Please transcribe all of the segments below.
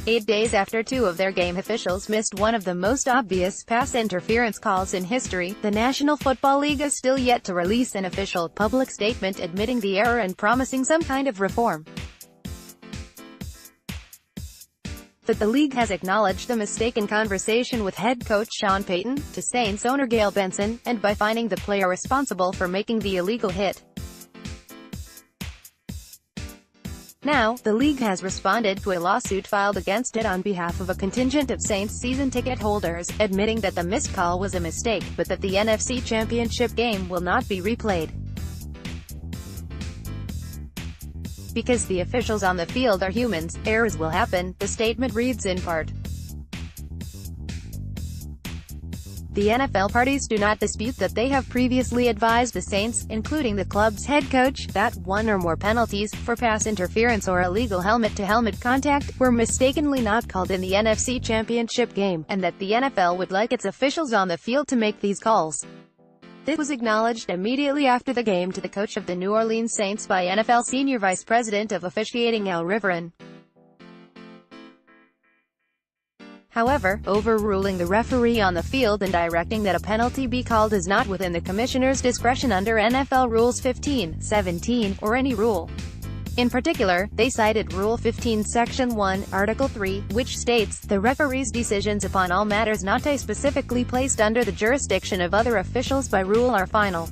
8 days after two of their game officials missed one of the most obvious pass interference calls in history, the National Football League is still yet to release an official, public statement admitting the error and promising some kind of reform. But the league has acknowledged the mistake in conversation with head coach Sean Payton, to Saints owner Gayle Benson, and by finding the player responsible for making the illegal hit. Now, the league has responded to a lawsuit filed against it on behalf of a contingent of Saints season ticket holders, admitting that the missed call was a mistake, but that the NFC Championship game will not be replayed. Because the officials on the field are humans, errors will happen, the statement reads in part. The NFL parties do not dispute that they have previously advised the Saints, including the club's head coach, that one or more penalties, for pass interference or illegal helmet-to-helmet contact, were mistakenly not called in the NFC Championship game, and that the NFL would like its officials on the field to make these calls. This was acknowledged immediately after the game to the coach of the New Orleans Saints by NFL Senior Vice President of Officiating Al Riveron. However, overruling the referee on the field and directing that a penalty be called is not within the commissioner's discretion under NFL Rules 15, 17, or any rule. In particular, they cited Rule 15 Section 1, Article 3, which states, "The referee's decisions upon all matters not specifically placed under the jurisdiction of other officials by rule are final."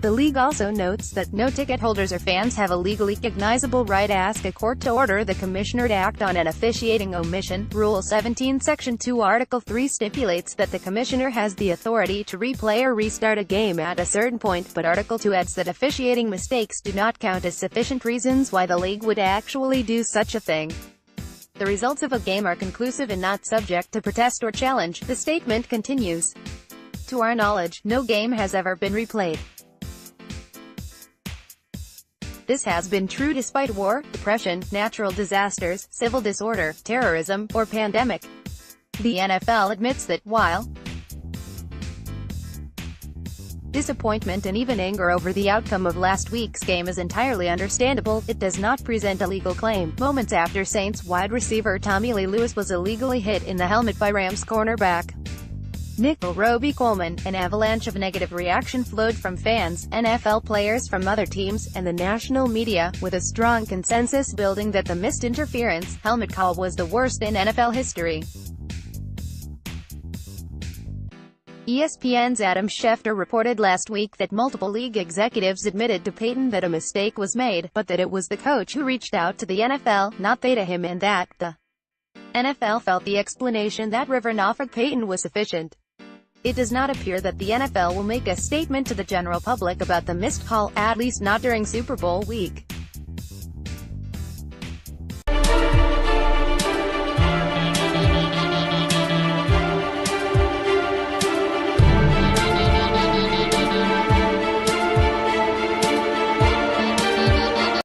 The league also notes that no ticket holders or fans have a legally cognizable right to ask a court to order the commissioner to act on an officiating omission. Rule 17 Section 2 Article 3 stipulates that the commissioner has the authority to replay or restart a game at a certain point, but Article 2 adds that officiating mistakes do not count as sufficient reasons why the league would actually do such a thing. The results of a game are conclusive and not subject to protest or challenge, the statement continues. To our knowledge, no game has ever been replayed. This has been true despite war, depression, natural disasters, civil disorder, terrorism, or pandemic. The NFL admits that, while disappointment and even anger over the outcome of last week's game is entirely understandable, it does not present a legal claim. Moments after Saints wide receiver Tommy Lee Lewis was illegally hit in the helmet by Rams cornerback Nick Roby-Coleman, an avalanche of negative reaction flowed from fans, NFL players from other teams, and the national media, with a strong consensus building that the missed interference helmet call was the worst in NFL history. ESPN's Adam Schefter reported last week that multiple league executives admitted to Payton that a mistake was made, but that it was the coach who reached out to the NFL, not they to him, and that the NFL felt the explanation that Riveron offered Payton was sufficient. It does not appear that the NFL will make a statement to the general public about the missed call, at least not during Super Bowl week.